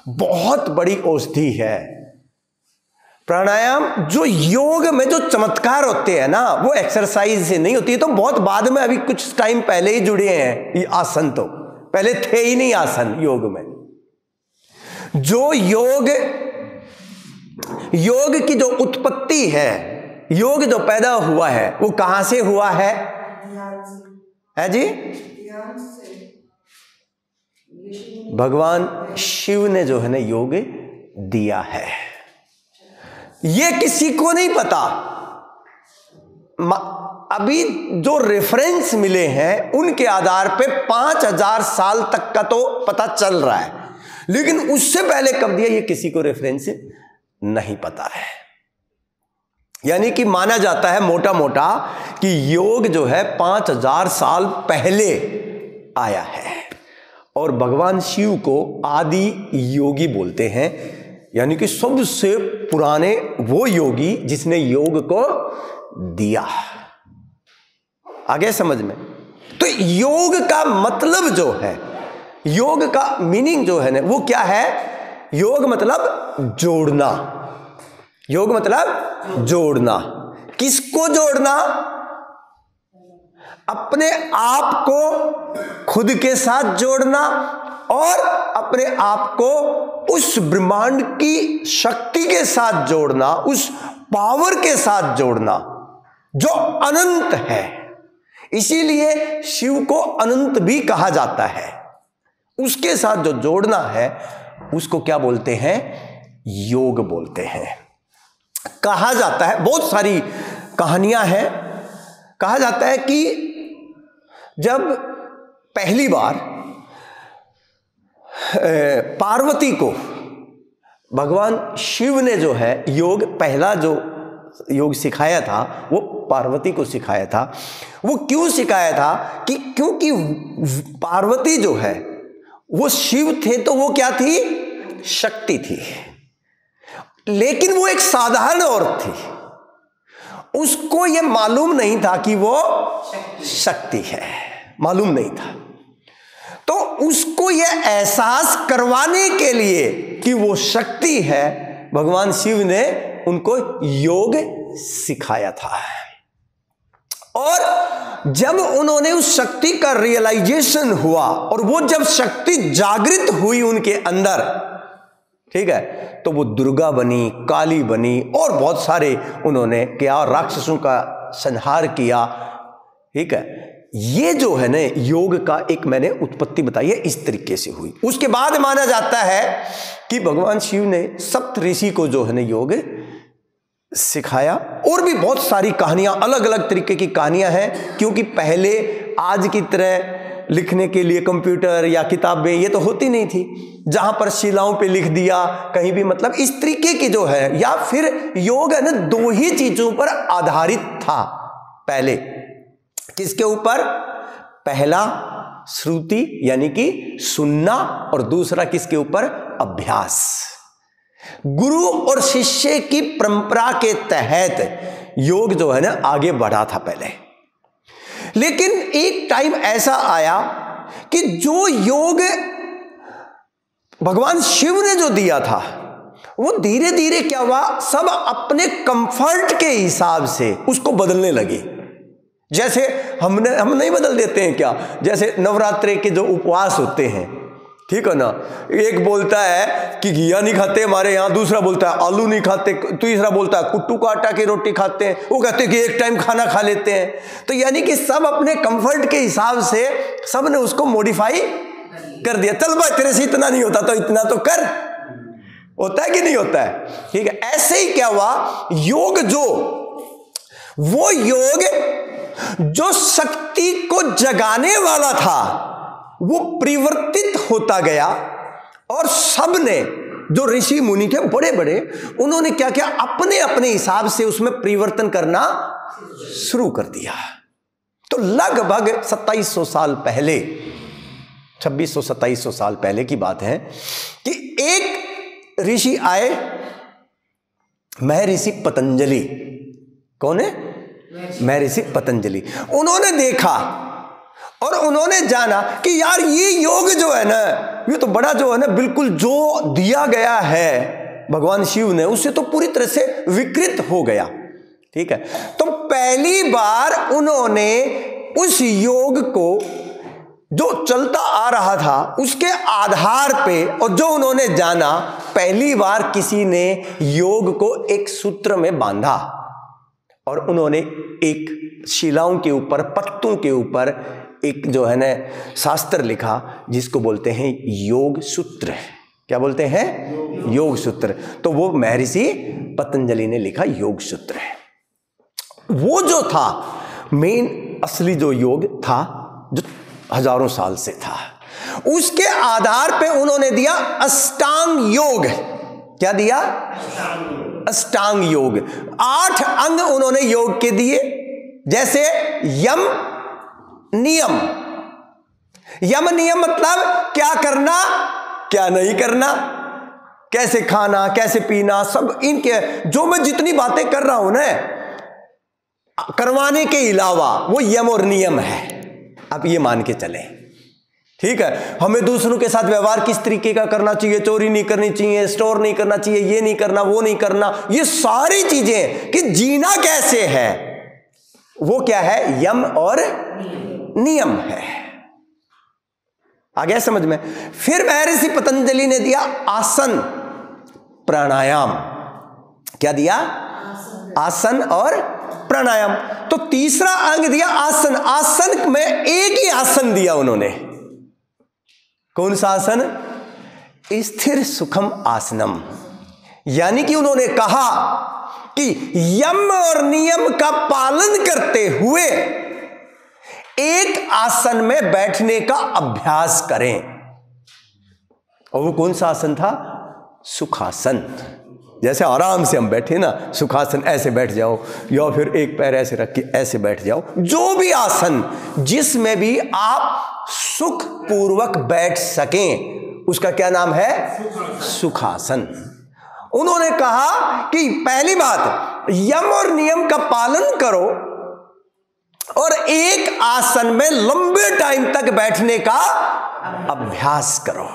बहुत बड़ी औषधि है। प्राणायाम जो योग में जो चमत्कार होते हैं ना, वो एक्सरसाइज से नहीं होती है। तो बहुत बाद में, अभी कुछ टाइम पहले ही जुड़े हैं ये आसन, तो पहले थे ही नहीं आसन योग में। जो योग की जो उत्पत्ति है, योग जो पैदा हुआ है, वो कहां से हुआ है जी? भगवान शिव ने जो है ना योग दिया है। ये किसी को नहीं पता। अभी जो रेफरेंस मिले हैं उनके आधार पे 5000 साल तक का तो पता चल रहा है, लेकिन उससे पहले कब दिया ये किसी को रेफरेंस नहीं पता है। यानी कि माना जाता है मोटा मोटा कि योग जो है 5000 साल पहले आया है, और भगवान शिव को आदि योगी बोलते हैं। यानी कि सबसे पुराने वो योगी जिसने योग को दिया। आगे समझ में? तो योग का मतलब जो है, योग का मीनिंग जो है ना, वो क्या है? योग मतलब जोड़ना। योग मतलब जोड़ना। किसको जोड़ना? अपने आप को खुद के साथ जोड़ना, और अपने आप को उस ब्रह्मांड की शक्ति के साथ जोड़ना, उस पावर के साथ जोड़ना जो अनंत है। इसीलिए शिव को अनंत भी कहा जाता है। उसके साथ जो जोड़ना है उसको क्या बोलते हैं? योग बोलते हैं। कहा जाता है, बहुत सारी कहानियां हैं। कहा जाता है कि जब पहली बार पार्वती को भगवान शिव ने जो है योग, पहला जो योग सिखाया था वो पार्वती को सिखाया था। वो क्यों सिखाया था? कि क्योंकि पार्वती जो है वो शिव थे, तो वो क्या थी? शक्ति थी। लेकिन वो एक साधारण औरत थी। उसको ये मालूम नहीं था कि वो शक्ति है, मालूम नहीं था। तो उसको ये एहसास करवाने के लिए कि वो शक्ति है, भगवान शिव ने उनको योग सिखाया था। और जब उन्होंने उस शक्ति का रियलाइजेशन हुआ, और वो जब शक्ति जागृत हुई उनके अंदर, ठीक है, तो वो दुर्गा बनी, काली बनी, और बहुत सारे उन्होंने क्या, राक्षसों का संहार किया। ठीक है, ये जो है ना योग का एक मैंने उत्पत्ति बताई है, इस तरीके से हुई। उसके बाद माना जाता है कि भगवान शिव ने सप्त ऋषि को जो है ना योग सिखाया। और भी बहुत सारी कहानियां, अलग अलग तरीके की कहानियां हैं, क्योंकि पहले आज की तरह लिखने के लिए कंप्यूटर या किताबें ये तो होती नहीं थी, जहां पर शिलाओं पे लिख दिया कहीं भी, मतलब इस तरीके की जो है। या फिर योग है ना दो ही चीजों पर आधारित था पहले। किसके ऊपर? पहला श्रुति यानी कि सुनना, और दूसरा किसके ऊपर? अभ्यास। गुरु और शिष्य की परंपरा के तहत योग जो है ना आगे बढ़ा था पहले। लेकिन एक टाइम ऐसा आया कि जो योग भगवान शिव ने जो दिया था, वो धीरे धीरे क्या हुआ, सब अपने कंफर्ट के हिसाब से उसको बदलने लगे। जैसे हम नहीं बदल देते हैं क्या? जैसे नवरात्रे के जो उपवास होते हैं, ठीक है ना, एक बोलता है कि घिया नहीं खाते हमारे यहाँ, दूसरा बोलता है आलू नहीं खाते, तीसरा बोलता है कुट्टू का आटा की रोटी खाते हैं, वो कहते हैं कि एक टाइम खाना खा लेते हैं। तो यानी कि सब अपने कंफर्ट के हिसाब से सब ने उसको मॉडिफाई कर दिया। चल भाई तेरे से इतना नहीं होता तो इतना तो कर, होता है कि नहीं होता है? ठीक है, ऐसे ही क्या हुआ, योग जो, वो योग जो शक्ति को जगाने वाला था वो परिवर्तित होता गया। और सबने, जो ऋषि मुनि थे बड़े बड़े, उन्होंने क्या किया, अपने अपने हिसाब से उसमें परिवर्तन करना शुरू कर दिया। तो लगभग 2700 साल पहले, 2600-2700 साल पहले की बात है कि एक ऋषि आए, महर्षि पतंजलि। कौन है? महर्षि पतंजलि। उन्होंने देखा और उन्होंने जाना कि यार ये योग जो है ना, ये तो बड़ा जो है ना, बिल्कुल जो दिया गया है भगवान शिव ने, उससे तो पूरी तरह से विकृत हो गया। ठीक है, तो पहली बार उन्होंने उस योग को जो चलता आ रहा था उसके आधार पे, और जो उन्होंने जाना, पहली बार किसी ने योग को एक सूत्र में बांधा और उन्होंने एक शिलाओं के ऊपर, पत्तों के ऊपर एक जो है ना शास्त्र लिखा, जिसको बोलते हैं योग सूत्र। क्या बोलते हैं? योग सूत्र। तो वो महर्षि पतंजलि ने लिखा योग सूत्र है। वो जो था मेन असली जो योग था, जो हजारों साल से था, उसके आधार पे उन्होंने दिया अष्टांग योग। क्या दिया? अष्टांग योग। 8 अंग उन्होंने योग के दिए, जैसे यम नियम। यम नियम मतलब क्या करना, क्या नहीं करना, कैसे खाना, कैसे पीना, सब इनके जो मैं जितनी बातें कर रहा हूं ना, करवाने के अलावा वो यम और नियम है। आप ये मान के चलें, ठीक है। हमें दूसरों के साथ व्यवहार किस तरीके का करना चाहिए, चोरी नहीं करनी चाहिए, स्टोर नहीं करना चाहिए, ये नहीं करना, वो नहीं करना, ये सारी चीजें कि जीना कैसे है, वो क्या है? यम और नियम है। आ गया समझ में? फिर महर्षि पतंजलि ने दिया आसन प्राणायाम। क्या दिया? आसन और प्राणायाम। तो तीसरा अंग दिया आसन। आसन में एक ही आसन दिया उन्होंने। कौन सा आसन? स्थिर सुखम आसनम। यानी कि उन्होंने कहा कि यम और नियम का पालन करते हुए एक आसन में बैठने का अभ्यास करें। और वो कौन सा आसन था? सुखासन। जैसे आराम से हम बैठे ना, सुखासन, ऐसे बैठ जाओ, या फिर एक पैर ऐसे रख के ऐसे बैठ जाओ, जो भी आसन जिसमें भी आप सुख पूर्वक बैठ सकें, उसका क्या नाम है? सुखासन। उन्होंने कहा कि पहली बात, यम और नियम का पालन करो और एक आसन में लंबे टाइम तक बैठने का अभ्यास करो।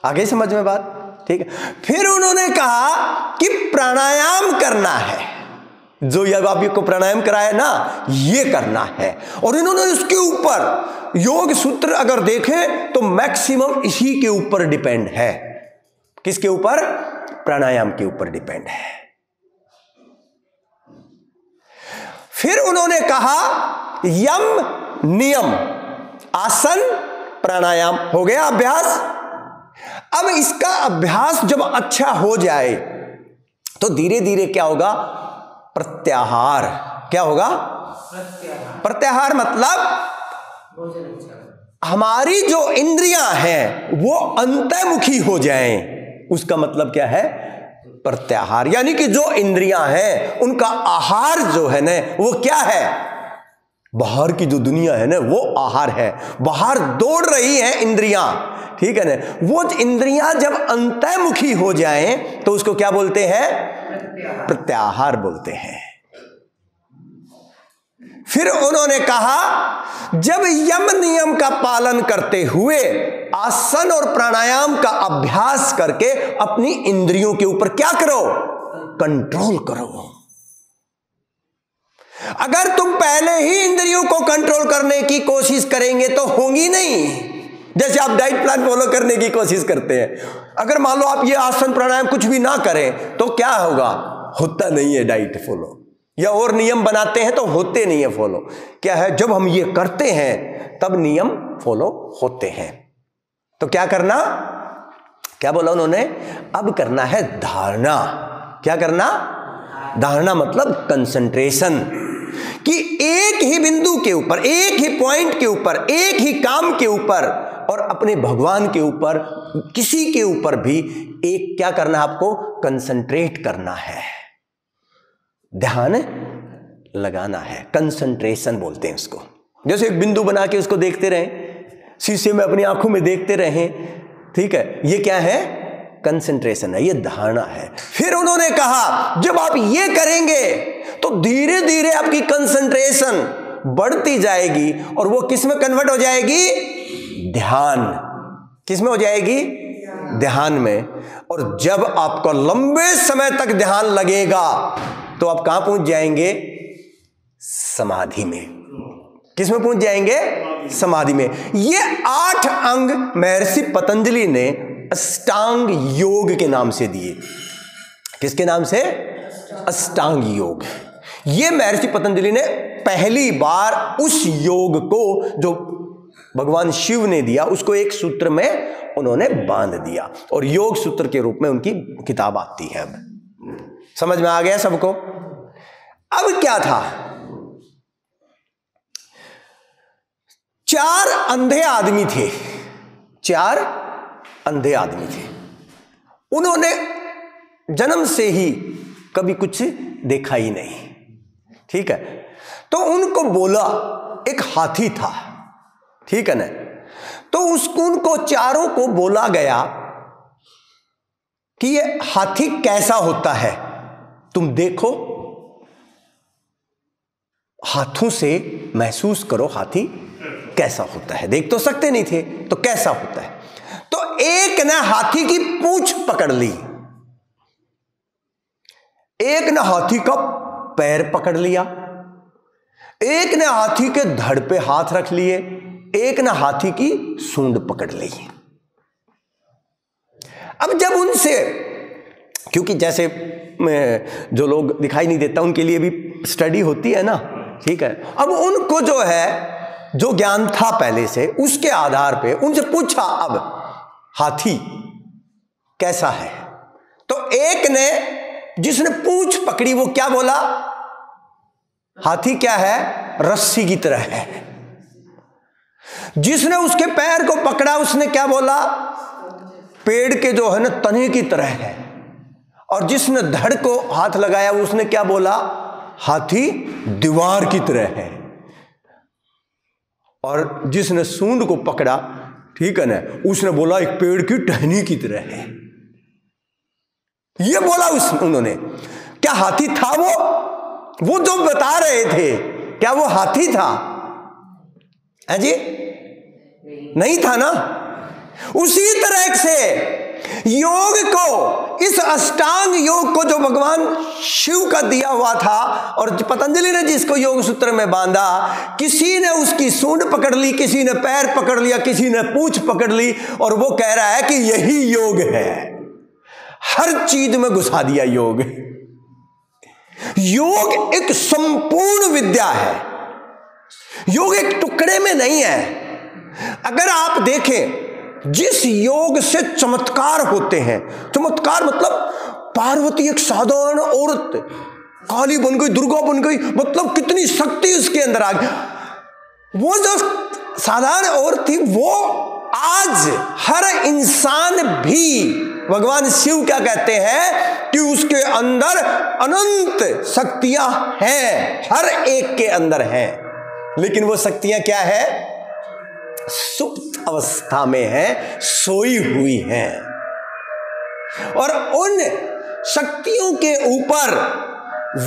आगे समझ में बात? ठीक है। फिर उन्होंने कहा कि प्राणायाम करना है, जो यह आपको प्राणायाम कराया ना, ये करना है। और इन्होंने उसके ऊपर योग सूत्र अगर देखें तो मैक्सिमम इसी के ऊपर डिपेंड है। किसके ऊपर? प्राणायाम के ऊपर डिपेंड है। फिर उन्होंने कहा यम नियम, आसन, प्राणायाम हो गया अभ्यास। अब इसका अभ्यास जब अच्छा हो जाए तो धीरे धीरे क्या होगा? प्रत्याहार। क्या होगा? प्रत्याहार मतलब हमारी जो इंद्रियां हैं वो अंतर्मुखी हो जाएं। उसका मतलब क्या है? प्रत्याहार। यानी कि जो इंद्रियां हैं उनका आहार जो है ना, वो क्या है? बाहर की जो दुनिया है ना, वो आहार है। बाहर दौड़ रही है इंद्रियां, ठीक है ना। वो इंद्रियां जब अंतर्मुखी हो जाएं तो उसको क्या बोलते हैं? प्रत्याहार बोलते हैं। फिर उन्होंने कहा जब यम नियम का पालन करते हुए आसन और प्राणायाम का अभ्यास करके अपनी इंद्रियों के ऊपर क्या करो? कंट्रोल करो। अगर तुम पहले ही इंद्रियों को कंट्रोल करने की कोशिश करेंगे तो होंगी नहीं। जैसे आप डाइट प्लान फॉलो करने की कोशिश करते हैं, अगर मान लो आप ये आसन प्राणायाम कुछ भी ना करें तो क्या होगा? होता नहीं है डाइट फॉलो। या और नियम बनाते हैं तो होते नहीं है फॉलो। क्या है? जब हम ये करते हैं तब नियम फॉलो होते हैं। तो क्या करना? क्या बोला उन्होंने? अब करना है धारणा। क्या करना? धारणा मतलब कंसंट्रेशन, कि एक ही बिंदु के ऊपर, एक ही पॉइंट के ऊपर, एक ही काम के ऊपर और अपने भगवान के ऊपर, किसी के ऊपर भी एक क्या करना? आपको कंसंट्रेट करना है, ध्यान लगाना है। कंसंट्रेशन बोलते हैं उसको। जैसे एक बिंदु बना के उसको देखते रहें, शीशे में अपनी आंखों में देखते रहें, ठीक है। ये क्या है? कंसंट्रेशन है, ये धारणा है। फिर उन्होंने कहा जब आप ये करेंगे तो धीरे धीरे आपकी कंसंट्रेशन बढ़ती जाएगी और वो किस में कन्वर्ट हो जाएगी? ध्यान। किस में हो जाएगी? ध्यान में। और जब आपका लंबे समय तक ध्यान लगेगा तो आप कहां पहुंच जाएंगे? समाधि में। किस में पहुंच जाएंगे? समाधि में। ये 8 अंग महर्षि पतंजलि ने अष्टांग योग के नाम से दिए। किसके नाम से? अष्टांग योग। ये महर्षि पतंजलि ने पहली बार उस योग को जो भगवान शिव ने दिया उसको एक सूत्र में उन्होंने बांध दिया और योग सूत्र के रूप में उनकी किताब आती है। अब समझ में आ गया सबको? अब क्या था? 4 अंधे आदमी थे। 4 अंधे आदमी थे। उन्होंने जन्म से ही कभी कुछ देखा ही नहीं। ठीक है। तो उनको बोला, एक हाथी था, ठीक है ना, तो उनको चारों को बोला गया कि ये हाथी कैसा होता है, तुम देखो, हाथों से महसूस करो हाथी कैसा होता है। देख तो सकते नहीं थे, तो कैसा होता है। तो एक ने हाथी की पूंछ पकड़ ली, एक ने हाथी का पैर पकड़ लिया, एक ने हाथी के धड़ पे हाथ रख लिए, एक ने हाथी की सूंड पकड़ ली। अब जब उनसे, क्योंकि जैसे जो लोग दिखाई नहीं देता उनके लिए भी स्टडी होती है ना, ठीक है। अब उनको जो है, जो ज्ञान था पहले से, उसके आधार पे उनसे पूछा अब हाथी कैसा है। तो एक ने, जिसने पूंछ पकड़ी, वो क्या बोला? हाथी क्या है? रस्सी की तरह है। जिसने उसके पैर को पकड़ा उसने क्या बोला? पेड़ के जो है ना तने की तरह है। और जिसने धड़ को हाथ लगाया उसने क्या बोला? हाथी दीवार की तरह है। और जिसने सूंड को पकड़ा, ठीक है ना, उसने बोला एक पेड़ की टहनी की तरह है। ये बोला उन्होंने। क्या हाथी था वो जो बता रहे थे, क्या वो हाथी था? है जी? नहीं था ना। उसी तरह से योग को, इस अष्टांग योग को जो भगवान शिव का दिया हुआ था और पतंजलि ने जिसको योग सूत्र में बांधा, किसी ने उसकी सूंड पकड़ ली, किसी ने पैर पकड़ लिया, किसी ने पूंछ पकड़ ली, और वो कह रहा है कि यही योग है। हर चीज में घुसा दिया योग। योग एक संपूर्ण विद्या है। योग एक टुकड़े में नहीं है। अगर आप देखें, जिस योग से चमत्कार होते हैं, चमत्कार मतलब पार्वती एक साधारण औरत काली बन गई, दुर्गा बन गई, मतलब कितनी शक्ति उसके अंदर आ गई। वो जो साधारण औरत थी, वो आज हर इंसान भी, भगवान शिव क्या कहते हैं कि उसके अंदर अनंत शक्तियां हैं, हर एक के अंदर हैं। लेकिन वो शक्तियां क्या है? सुप्त अवस्था में है, सोई हुई हैं। और उन शक्तियों के ऊपर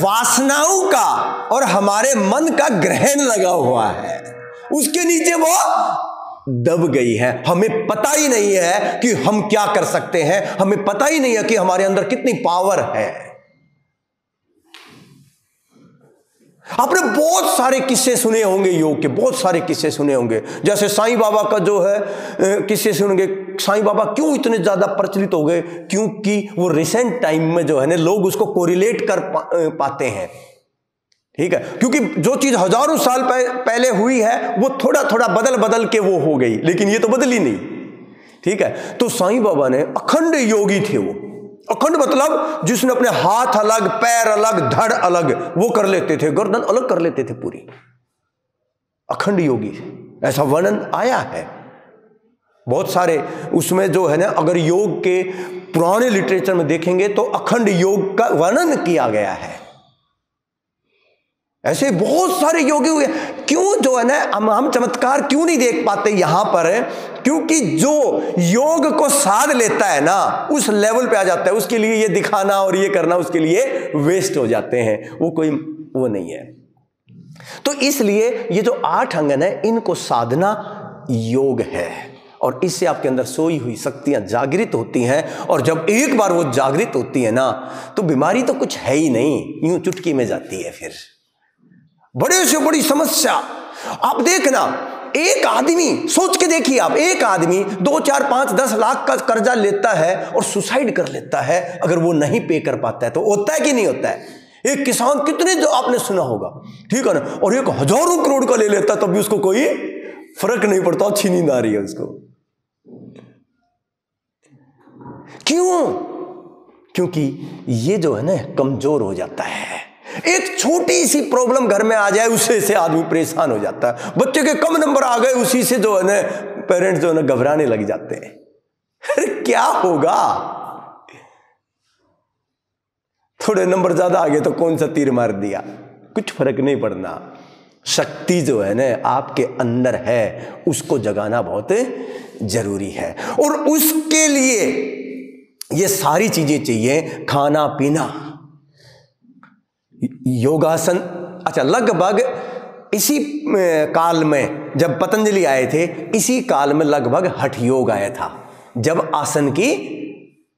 वासनाओं का और हमारे मन का ग्रहण लगा हुआ है। उसके नीचे वो दब गई है। हमें पता ही नहीं है कि हम क्या कर सकते हैं, हमें पता ही नहीं है कि हमारे अंदर कितनी पावर है। आपने बहुत सारे किस्से सुने होंगे योग के, बहुत सारे किस्से सुने होंगे। जैसे साईं बाबा का जो है किस्से सुनेंगे। साईं बाबा क्यों इतने ज्यादा प्रचलित हो गए? क्योंकि वो रिसेंट टाइम में जो है ना, लोग उसको कोरिलेट कर पाते हैं, ठीक है। क्योंकि जो चीज हजारों साल पहले हुई है, वो थोड़ा थोड़ा बदल के वो हो गई, लेकिन ये तो बदली नहीं, ठीक है। तो साईं बाबा ने अखंड योगी थे। वो अखंड मतलब जिसने अपने हाथ अलग, पैर अलग, धड़ अलग, वो कर लेते थे, गर्दन अलग कर लेते थे पूरी। अखंड योगी, ऐसा वर्णन आया है बहुत सारे उसमें जो है ना। अगर योग के पुराने लिटरेचर में देखेंगे तो अखंड योग का वर्णन किया गया है। ऐसे बहुत सारे योगी हुए। क्यों जो है ना, हम चमत्कार क्यों नहीं देख पाते यहां पर? क्योंकि जो योग को साध लेता है ना, उस लेवल पे आ जाता है, उसके लिए ये दिखाना और ये करना उसके लिए वेस्ट हो जाते हैं। वो कोई वो नहीं है। तो इसलिए ये जो 8 अंगन है, इनको साधना योग है, और इससे आपके अंदर सोई हुई शक्तियां जागृत होती हैं, और जब एक बार वो जागृत होती है ना, तो बीमारी तो कुछ है ही नहीं, यूं चुटकी में जाती है। फिर बड़े से बड़ी समस्या आप देखना, एक आदमी, सोच के देखिए आप, एक आदमी 2, 4, 5, 10 लाख का कर्जा लेता है और सुसाइड कर लेता है, अगर वो नहीं पे कर पाता है तो होता है कि नहीं होता है? एक किसान कितने, जो आपने सुना होगा, ठीक है ना, और एक हजारों करोड़ का ले लेता है तब भी उसको कोई फर्क नहीं पड़ता, अच्छी नींद आ रही है उसको। क्यों? क्योंकि ये जो है ना कमजोर हो जाता है। एक छोटी सी प्रॉब्लम घर में आ जाए, उससे से आदमी परेशान हो जाता है। बच्चे के कम नंबर आ गए, उसी से जो है ना पेरेंट्स जो है ना घबराने लग जाते हैं। अरे क्या होगा, थोड़े नंबर ज्यादा आ गए तो कौन सा तीर मार दिया, कुछ फर्क नहीं पड़ना। शक्ति जो है ना आपके अंदर है, उसको जगाना बहुत जरूरी है, और उसके लिए ये सारी चीजें चाहिए, खाना पीना, योगासन। अच्छा, लगभग इसी काल में जब पतंजलि आए थे, इसी काल में लगभग हठ योग आया था, जब आसन की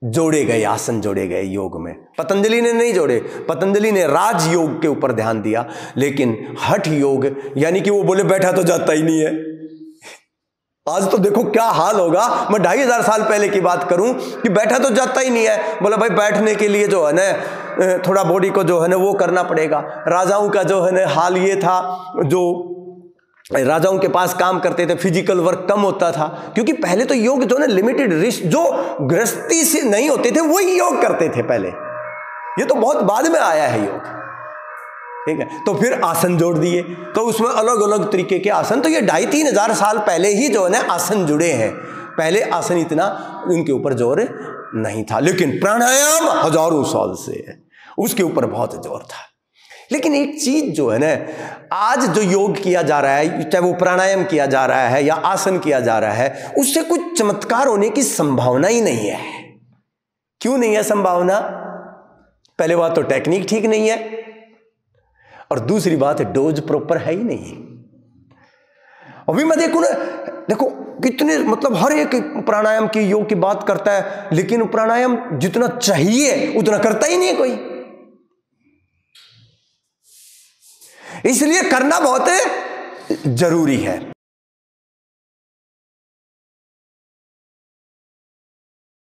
जोड़े गए, आसन जोड़े गए योग में। पतंजलि ने नहीं जोड़े, पतंजलि ने राज योग के ऊपर ध्यान दिया, लेकिन हठ योग यानी कि वो बोले बैठा तो जाता ही नहीं है। आज तो देखो क्या हाल होगा, मैं 2500 साल पहले की बात करूं कि बैठा तो जाता ही नहीं है, बोला भाई बैठने के लिए जो है ना थोड़ा बॉडी को जो है ना वो करना पड़ेगा। राजाओं का जो है ना हाल ये था, जो राजाओं के पास काम करते थे, फिजिकल वर्क कम होता था, क्योंकि पहले तो योग जो ना लिमिटेड रिस्ट, जो गृहस्थी से नहीं होते थे वही योग करते थे पहले, ये तो बहुत बाद में आया है योग, ठीक है। तो फिर आसन जोड़ दिए, तो उसमें अलग अलग तरीके के आसन, तो ये 2500-3000 हजार साल पहले ही जो है ना आसन जुड़े हैं। पहले आसन इतना उनके ऊपर जोर नहीं था, लेकिन प्राणायाम हजारों साल से है, उसके ऊपर बहुत जोर था। लेकिन एक चीज जो है ना, आज जो योग किया जा रहा है, चाहे वो प्राणायाम किया जा रहा है या आसन किया जा रहा है, उससे कुछ चमत्कार होने की संभावना ही नहीं है। क्यों नहीं है संभावना? पहले बात तो टेक्निक ठीक नहीं है, और दूसरी बात है डोज प्रॉपर है ही नहीं। अभी मैं देखूं ना, देखो कितने, मतलब हर एक प्राणायाम की, योग की बात करता है, लेकिन प्राणायाम जितना चाहिए उतना करता ही नहीं कोई। इसलिए करना बहुत जरूरी है।